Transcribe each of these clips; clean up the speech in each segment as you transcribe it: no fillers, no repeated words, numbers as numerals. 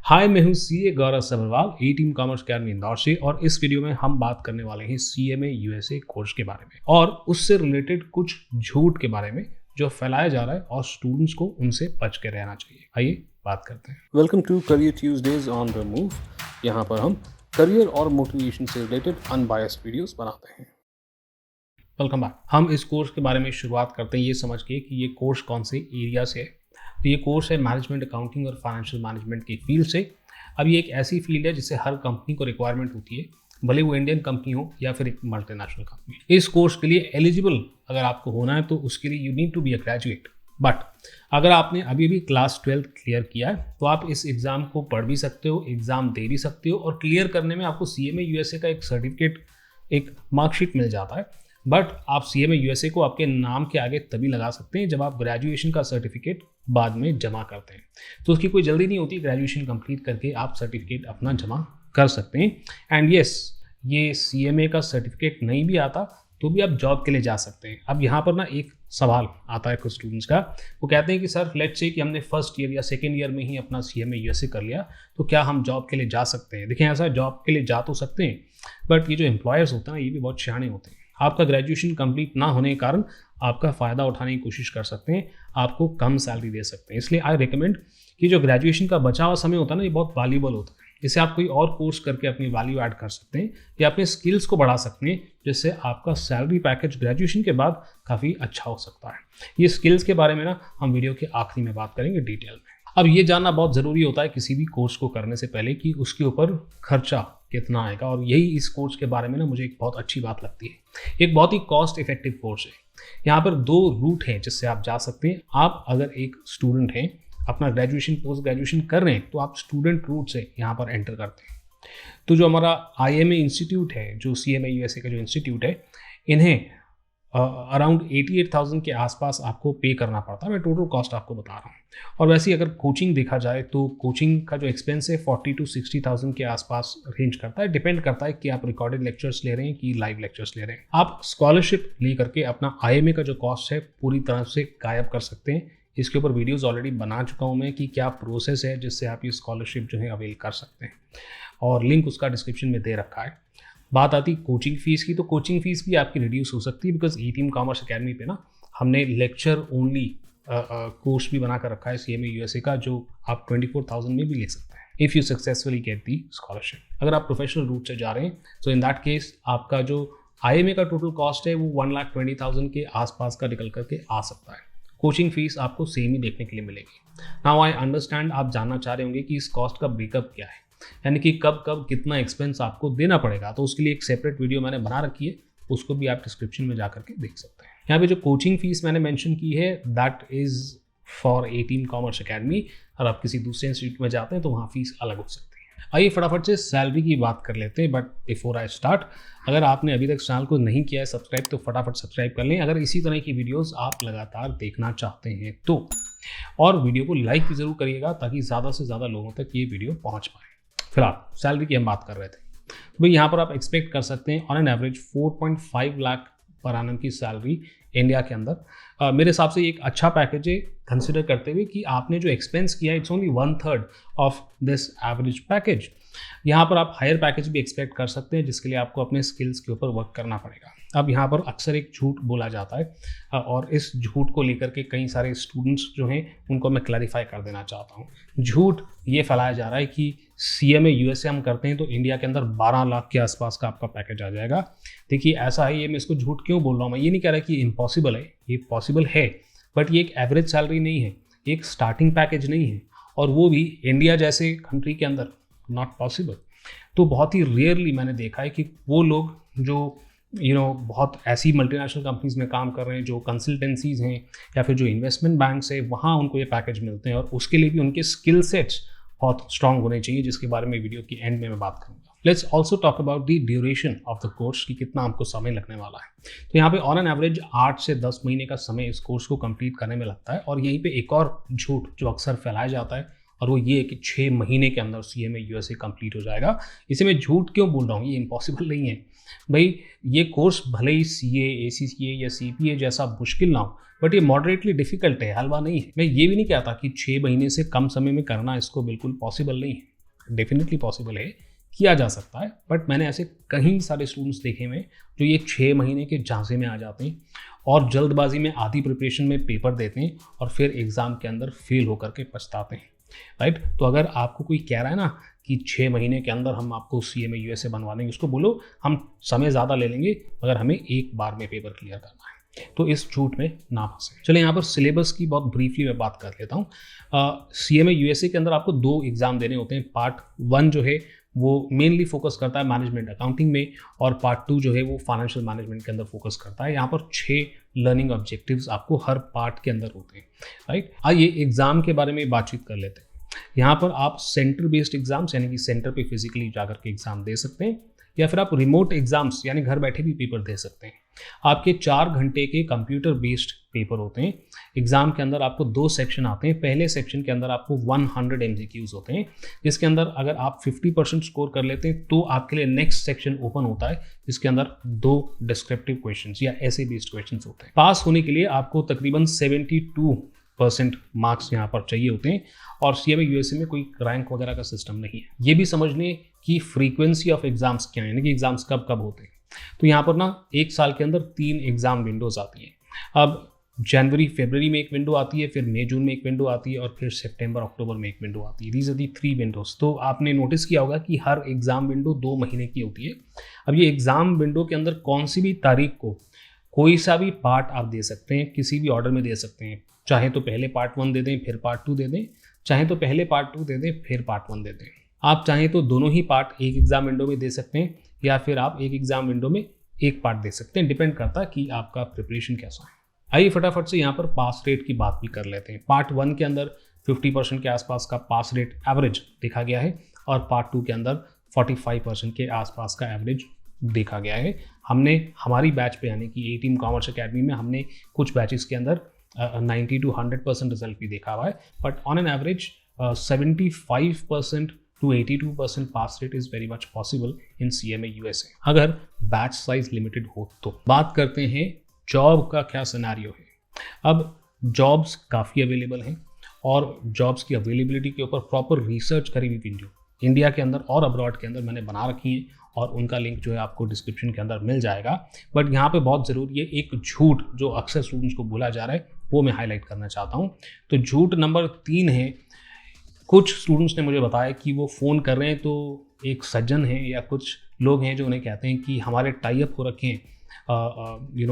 हाय, मैं हूँ सीए गौरव सभरवाल, ए team commerce academy Indore से। और इस वीडियो में हम बात करने वाले हैं सीएमए यूएसए कोर्स के बारे में और उससे रिलेटेड कुछ झूठ के बारे में जो फैलाया जा रहा है और स्टूडेंट्स को उनसे बच के रहना चाहिए। आइए बात करते हैं। Welcome to career Tuesdays on the move. यहाँ पर हम करियर और मोटिवेशन से रिलेटेड अनबायस्ड वीडियोस बनाते हैं। Welcome back. हम इस कोर्स के बारे में शुरुआत करते हैं ये समझ के कि ये कोर्स कौन से एरिया से है। तो ये कोर्स है मैनेजमेंट अकाउंटिंग और फाइनेंशियल मैनेजमेंट की फील्ड से। अब ये एक ऐसी फील्ड है जिससे हर कंपनी को रिक्वायरमेंट होती है, भले वो इंडियन कंपनी हो या फिर एक मल्टीनेशनल कंपनी। इस कोर्स के लिए एलिजिबल अगर आपको होना है तो उसके लिए you need to be a graduate. But अगर आपने अभी भी क्लास 12 क्लियर किया है तो आप इस एग्ज़ाम को पढ़ भी सकते हो, एग्ज़ाम दे भी सकते हो और क्लियर करने में आपको सीएमए यूएसए का एक सर्टिफिकेट, एक मार्कशीट मिल जाता है। बट आप सीएमए यूएसए को आपके नाम के आगे तभी लगा सकते हैं जब आप ग्रेजुएशन का सर्टिफिकेट बाद में जमा करते हैं। तो उसकी कोई जल्दी नहीं होती, ग्रेजुएशन कंप्लीट करके आप सर्टिफिकेट अपना जमा कर सकते हैं। एंड येस, ये सीएमए का सर्टिफिकेट नहीं भी आता तो भी आप जॉब के लिए जा सकते हैं। अब यहाँ पर ना एक सवाल आता है कुछ स्टूडेंट्स का। वो कहते हैं कि सर लेट्स से कि हमने फर्स्ट ईयर या सेकेंड ईयर में ही अपना सीएमए यूएसए कर लिया तो क्या हम जॉब के लिए जा सकते हैं। देखिए, ऐसा जॉब के लिए जा तो सकते हैं, बट ये जो एम्प्लॉयर्स होते हैं ना, ये भी बहुत सियाने होते हैं। आपका ग्रेजुएशन कंप्लीट ना होने के कारण आपका फ़ायदा उठाने की कोशिश कर सकते हैं, आपको कम सैलरी दे सकते हैं। इसलिए आई रिकमेंड कि जो ग्रेजुएशन का बचा हुआ समय होता है ना, ये बहुत वैल्यूएबल होता है। इसे आप कोई और कोर्स करके अपनी वैल्यू ऐड कर सकते हैं या अपने स्किल्स को बढ़ा सकते हैं, जिससे आपका सैलरी पैकेज ग्रेजुएशन के बाद काफ़ी अच्छा हो सकता है। ये स्किल्स के बारे में ना हम वीडियो के आखिरी में बात करेंगे डिटेल में। अब ये जानना बहुत ज़रूरी होता है किसी भी कोर्स को करने से पहले कि उसके ऊपर खर्चा कितना आएगा, और यही इस कोर्स के बारे में ना मुझे एक बहुत अच्छी बात लगती है। एक बहुत ही कॉस्ट इफेक्टिव कोर्स है। यहाँ पर दो रूट हैं जिससे आप जा सकते हैं। आप अगर एक स्टूडेंट हैं, अपना ग्रेजुएशन पोस्ट ग्रेजुएशन कर रहे हैं, तो आप स्टूडेंट रूट से यहाँ पर एंटर करते हैं। तो जो हमारा आईएमए इंस्टीट्यूट है, जो सीएमए यूएसए का जो इंस्टीट्यूट है, इन्हें अराउंड 88,000 के आसपास आपको पे करना पड़ता है। मैं टोटल कॉस्ट आपको बता रहा हूँ। और वैसे ही अगर कोचिंग देखा जाए तो कोचिंग का जो एक्सपेंस है 40 to 60,000 के आसपास रेंज करता है। डिपेंड करता है कि आप रिकॉर्डेड लेक्चर्स ले रहे हैं कि लाइव लेक्चर्स ले रहे हैं। आप स्कॉलरशिप ले करके अपना आईएमए का जो कॉस्ट है पूरी तरह से गायब कर सकते हैं। इसके ऊपर वीडियोज़ ऑलरेडी बना चुका हूँ मैं कि क्या प्रोसेस है जिससे आप ये स्कॉलरशिप जो है अवेल कर सकते हैं, और लिंक उसका डिस्क्रिप्शन में दे रखा है। बात आती कोचिंग फीस की, तो कोचिंग फीस भी आपकी रिड्यूस हो सकती है because A team commerce academy पे ना हमने लेक्चर ओनली कोर्स भी बना कर रखा है सीएमए यूएसए का, जो आप 24,000 में भी ले सकते हैं if you successfully get the scholarship. अगर आप प्रोफेशनल रूट से जा रहे हैं तो इन दैट केस आपका जो आईएमए का टोटल कॉस्ट है वो 1,20,000 के आसपास का निकल करके आ सकता है। कोचिंग फीस आपको सेम ही देखने के लिए मिलेगी। नाउ आई अंडरस्टैंड, आप जानना चाह रहे होंगे कि इस कॉस्ट का ब्रेकअप क्या है, यानी कि कब कब कितना एक्सपेंस आपको देना पड़ेगा। तो उसके लिए एक सेपरेट वीडियो मैंने बना रखी है, उसको भी आप डिस्क्रिप्शन में जा करके देख सकते हैं। यहाँ पे जो कोचिंग फीस मैंने मेंशन की है that is for a team commerce academy. और आप किसी दूसरे इंस्टीट्यूट में जाते हैं तो वहाँ फीस अलग हो सकती है। आइए फटाफट से सैलरी की बात कर लेते हैं। बट बिफोर आई स्टार्ट, अगर आपने अभी तक चैनल को नहीं किया है सब्सक्राइब, तो फटाफट सब्सक्राइब कर लें अगर इसी तरह की वीडियोस आप लगातार देखना चाहते हैं तो। और वीडियो को लाइक भी ज़रूर करिएगा ताकि ज़्यादा से ज़्यादा लोगों तक ये वीडियो पहुँच पाए। फिलहाल सैलरी की हम बात कर रहे थे, तो भाई यहाँ पर आप एक्सपेक्ट कर सकते हैं on an average 4.5 lakh per annum की सैलरी इंडिया के अंदर। मेरे हिसाब से एक अच्छा पैकेज है, कंसिडर करते हुए कि आपने जो एक्सपेंस किया it's only 1/3 of this average package. यहाँ पर आप हायर पैकेज भी एक्सपेक्ट कर सकते हैं जिसके लिए आपको अपने स्किल्स के ऊपर वर्क करना पड़ेगा। अब यहाँ पर अक्सर एक झूठ बोला जाता है और इस झूठ को लेकर के कई सारे स्टूडेंट्स जो हैं उनको मैं क्लैरिफाई कर देना चाहता हूँ। झूठ ये फैलाया जा रहा है कि सीएमए यूएसए हम करते हैं तो इंडिया के अंदर 12 लाख के आसपास का आपका पैकेज आ जाएगा। देखिए ऐसा है, ये मैं इसको झूठ क्यों बोल रहा हूँ, मैं ये नहीं कह रहा कि इम्पॉसिबल है, ये पॉसिबल है, बट ये एक एवरेज सैलरी नहीं है, एक स्टार्टिंग पैकेज नहीं है, और वो भी इंडिया जैसे कंट्री के अंदर नॉट पॉसिबल। तो बहुत ही रेयरली मैंने देखा है कि वो लोग जो बहुत ऐसी मल्टीनेशनल कंपनीज में काम कर रहे हैं, जो कंसल्टेंसीज हैं या फिर जो इन्वेस्टमेंट बैंक्स है, वहाँ उनको ये पैकेज मिलते हैं और उसके लिए भी उनके स्किल सेट्स बहुत स्ट्रांग होने चाहिए, जिसके बारे में वीडियो की एंड में मैं बात करूँगा। Let's also talk about the duration of the course कि कितना आपको समय लगने वाला है। तो यहाँ पे ऑन एन एवरेज 8 से 10 महीने का समय इस कोर्स को कंप्लीट करने में लगता है। और यहीं पे एक और झूठ जो अक्सर फैलाया जाता है और वो ये है कि 6 महीने के अंदर सीएमए यूएसए कंप्लीट हो जाएगा। इसे मैं झूठ क्यों बोल रहा हूँ, ये इम्पॉसिबल नहीं है भाई। ये कोर्स भले ही सीए, एसीसीए या सीपीए जैसा मुश्किल ना हो, बट ये मॉडरेटली डिफिकल्ट है, हलवा नहीं है। मैं ये भी नहीं कहता कि 6 महीने से कम समय में करना इसको बिल्कुल पॉसिबल नहीं है। डेफिनेटली पॉसिबल है, किया जा सकता है, बट मैंने ऐसे कई सारे स्टूडेंट्स देखे हुए जो ये 6 महीने के झांसे में आ जाते हैं और जल्दबाजी में आधी प्रिपरेशन में पेपर देते हैं और फिर एग्ज़ाम के अंदर फेल होकर के पछताते हैं, राइट। तो अगर आपको कोई कह रहा है ना कि 6 महीने के अंदर हम आपको CMA USA बनवा देंगे, उसको बोलो हम समय ज़्यादा ले लेंगे मगर हमें एक बार में पेपर क्लियर करना है। तो इस झूठ में ना फंसे। चलिए यहाँ पर सिलेबस की बहुत ब्रीफली मैं बात कर लेता हूँ। CMA USA के अंदर आपको 2 एग्ज़ाम देने होते हैं। पार्ट 1 जो है वो मेनली फोकस करता है मैनेजमेंट अकाउंटिंग में और पार्ट 2 जो है वो फाइनेंशियल मैनेजमेंट के अंदर फोकस करता है। यहाँ पर 6 लर्निंग ऑब्जेक्टिव्स आपको हर पार्ट के अंदर होते हैं, राइट। आइए एग्ज़ाम के बारे में बातचीत कर लेते हैं। यहाँ पर आप सेंटर बेस्ड एग्जाम्स यानी कि सेंटर पे फिजिकली जाकर के एग्ज़ाम दे सकते हैं या फिर आप रिमोट एग्जाम्स यानी घर बैठे भी पेपर दे सकते हैं। आपके 4 घंटे के कंप्यूटर बेस्ड पेपर होते हैं। एग्जाम के अंदर आपको 2 सेक्शन आते हैं। पहले सेक्शन के अंदर आपको 100 MCQs होते हैं, जिसके अंदर अगर आप 50% स्कोर कर लेते हैं तो आपके लिए नेक्स्ट सेक्शन ओपन होता है, जिसके अंदर 2 डिस्क्रिप्टिव क्वेश्चंस या ऐसे बेस्ड क्वेश्चंस होते हैं। पास होने के लिए आपको तकरीबन 72% मार्क्स यहाँ पर चाहिए होते हैं और CMA USA में कोई रैंक वगैरह का सिस्टम नहीं है। ये भी समझ लें कि फ्रीक्वेंसी ऑफ एग्जाम्स क्या है, यानी कि एग्जाम्स कब कब होते हैं। तो यहाँ पर ना 1 साल के अंदर 3 एग्जाम विंडोज आती हैं। अब जनवरी फरवरी में एक विंडो आती है, फिर मई जून में एक विंडो आती है और फिर सितंबर अक्टूबर में एक विंडो आती है। These are the 3 windows. तो आपने नोटिस किया होगा कि हर एग्जाम विंडो 2 महीने की होती है। अब ये एग्जाम विंडो के अंदर कौन सी भी तारीख को कोई सा भी पार्ट आप दे सकते हैं, किसी भी ऑर्डर में दे सकते हैं। चाहे तो पहले पार्ट 1 दे दें फिर पार्ट 2 दे दें, चाहे तो पहले पार्ट 2 दे दें फिर पार्ट 1 दे दें। आप चाहें तो दोनों ही पार्ट एक एग्जाम विंडो में दे सकते हैं या फिर आप एक एग्जाम विंडो में एक पार्ट दे सकते हैं। डिपेंड करता है कि आपका प्रिपरेशन कैसा है। आइए फटाफट से यहाँ पर पास रेट की बात भी कर लेते हैं। पार्ट 1 के अंदर 50% के आसपास का पास रेट एवरेज देखा गया है और पार्ट 2 के अंदर 45% के आसपास का एवरेज देखा गया है। हमने हमारी बैच पे यानी कि A-Team कॉमर्स अकेडमी में हमने कुछ बैचेस के अंदर 90 to 100% रिजल्ट भी देखा हुआ है, but on an average 75% to 82% pass rate is very much possible in CMA USA, अगर बैच साइज लिमिटेड हो तो। बात करते हैं जॉब का क्या सिनेरियो है। अब जॉब्स काफ़ी अवेलेबल हैं और जॉब्स की अवेलेबिलिटी के ऊपर प्रॉपर रिसर्च करी हुई वीडियो इंडिया के अंदर और अब्रॉड के अंदर मैंने बना रखी है और उनका लिंक जो है आपको डिस्क्रिप्शन के अंदर मिल जाएगा। बट यहाँ पे बहुत ज़रूरी है, एक झूठ जो अक्सर स्टूडेंट्स को बोला जा रहा है वो मैं हाईलाइट करना चाहता हूँ। तो झूठ नंबर 3 है, कुछ स्टूडेंट्स ने मुझे बताया कि वो फ़ोन कर रहे हैं तो एक सज्जन है या कुछ लोग हैं जो उन्हें कहते हैं कि हमारे टाई अप हो रखे हैं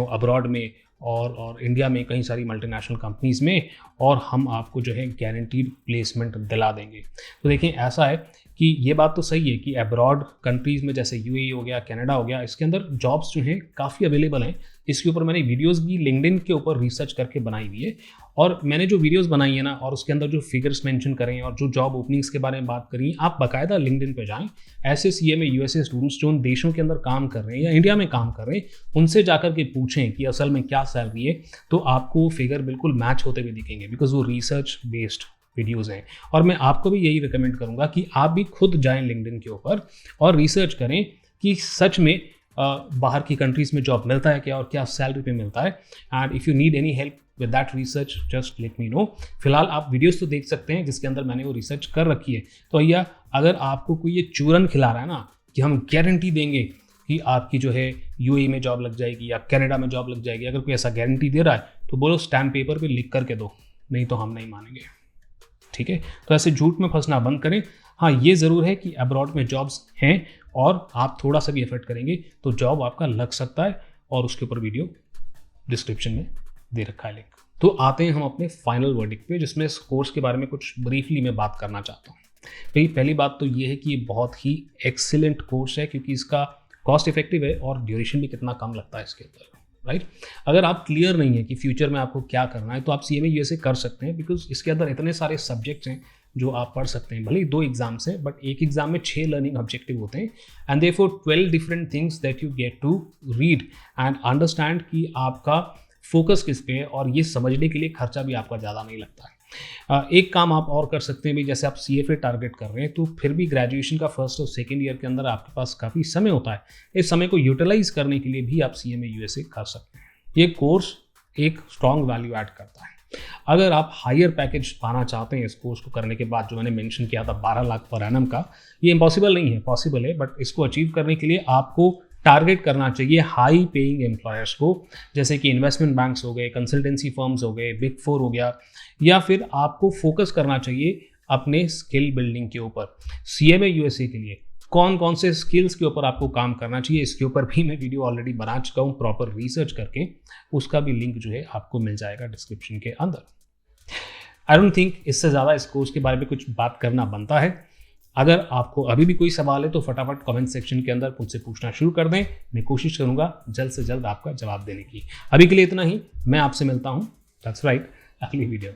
अब्रॉड में और इंडिया में कई सारी मल्टीनेशनल कंपनीज़ में और हम आपको जो है गारंटीड प्लेसमेंट दिला देंगे। तो देखिए ऐसा है कि ये बात तो सही है कि अब्रॉड कंट्रीज़ में जैसे UAE हो गया, कनाडा हो गया, इसके अंदर जॉब्स जो हैं काफ़ी अवेलेबल हैं। इसके ऊपर मैंने वीडियोस भी लिंक्डइन के ऊपर रिसर्च करके बनाई हुई है और मैंने जो वीडियोस बनाई है ना और उसके अंदर जो फिगर्स मेंशन करें और जो जॉब ओपनिंग्स के बारे में बात करी, आप बाकायदा लिंक्डइन पे जाएं। ऐसे CMA USA स्टूडेंट्स जो उन देशों के अंदर काम कर रहे हैं या इंडिया में काम कर रहे हैं, उनसे जाकर के पूछें कि असल में क्या सैलरी है, तो आपको फिगर बिल्कुल मैच होते हुए दिखेंगे, बिकॉज वो रिसर्च बेस्ड वीडियोस हैं। और मैं आपको भी यही रिकमेंड करूंगा कि आप भी खुद जाएं लिंक्डइन के ऊपर और रिसर्च करें कि सच में बाहर की कंट्रीज़ में जॉब मिलता है क्या और क्या सैलरी पे मिलता है। And if you need any help with that research just let me know. फिलहाल आप वीडियोस तो देख सकते हैं जिसके अंदर मैंने वो रिसर्च कर रखी है। तो भैया अगर आपको कोई ये चूरन खिला रहा है ना कि हम गारंटी देंगे कि आपकी जो है UAE में जॉब लग जाएगी या कनाडा में जॉब लग जाएगी, अगर कोई ऐसा गारंटी दे रहा है तो बोलो स्टैम्प पेपर पे लिख करके दो, नहीं तो हम नहीं मानेंगे, ठीक है। तो ऐसे झूठ में फंसना बंद करें। हाँ ये ज़रूर है कि अब्रॉड में जॉब्स हैं और आप थोड़ा सा भी एफर्ट करेंगे तो जॉब आपका लग सकता है और उसके ऊपर वीडियो डिस्क्रिप्शन में दे रखा है लिंक। तो आते हैं हम अपने फाइनल वर्डिक्ट पे, जिसमें इस कोर्स के बारे में कुछ ब्रीफली मैं बात करना चाहता हूँ। भाई पहली बात तो ये है कि ये बहुत ही एक्सीलेंट कोर्स है क्योंकि इसका कॉस्ट इफेक्टिव है और ड्यूरेशन भी कितना कम लगता है इसके अंदर, राइट। अगर आप क्लियर नहीं है कि फ्यूचर में आपको क्या करना है तो आप CMA USA कर सकते हैं, बिकॉज इसके अंदर इतने सारे सब्जेक्ट्स हैं जो आप पढ़ सकते हैं। भले ही 2 एग्जाम्स हैं बट एक एग्जाम में 6 लर्निंग ऑब्जेक्टिव होते हैं and therefore 12 different things that you get to read and understand कि आपका फोकस किस पे है और ये समझने के लिए खर्चा भी आपका ज़्यादा नहीं लगता है। एक काम आप और कर सकते हैं भी, जैसे आप CFA टारगेट कर रहे हैं तो फिर भी ग्रेजुएशन का फर्स्ट और सेकेंड ईयर के अंदर आपके पास काफ़ी समय होता है। इस समय को यूटिलाइज करने के लिए भी आप CMA USA कर सकते हैं। ये कोर्स एक स्ट्रॉन्ग वैल्यू ऐड करता है। अगर आप हायर पैकेज पाना चाहते हैं इस कोर्स को करने के बाद, जो मैंने मेंशन किया था 12 लाख पर एनम का, ये इम्पॉसिबल नहीं है, पॉसिबल है, बट इसको अचीव करने के लिए आपको टारगेट करना चाहिए हाई पेइंग एम्प्लॉयर्स को, जैसे कि इन्वेस्टमेंट बैंक्स हो गए, कंसल्टेंसी फर्म्स हो गए, बिग 4 हो गया, या फिर आपको फोकस करना चाहिए अपने स्किल बिल्डिंग के ऊपर। सीएमए यूएसए के लिए कौन कौन से स्किल्स के ऊपर आपको काम करना चाहिए, इसके ऊपर भी मैं वीडियो ऑलरेडी बना चुका हूँ प्रॉपर रिसर्च करके, उसका भी लिंक जो है आपको मिल जाएगा डिस्क्रिप्शन के अंदर। आई डोंट थिंक इससे ज़्यादा इस कोर्स के बारे में कुछ बात करना बनता है। अगर आपको अभी भी कोई सवाल है तो फटाफट कमेंट सेक्शन के अंदर मुझसे पूछना शुरू कर दें, मैं कोशिश करूंगा जल्द से जल्द आपका जवाब देने की। अभी के लिए इतना ही, मैं आपसे मिलता हूँ, दैट्स राइट, अगली वीडियो।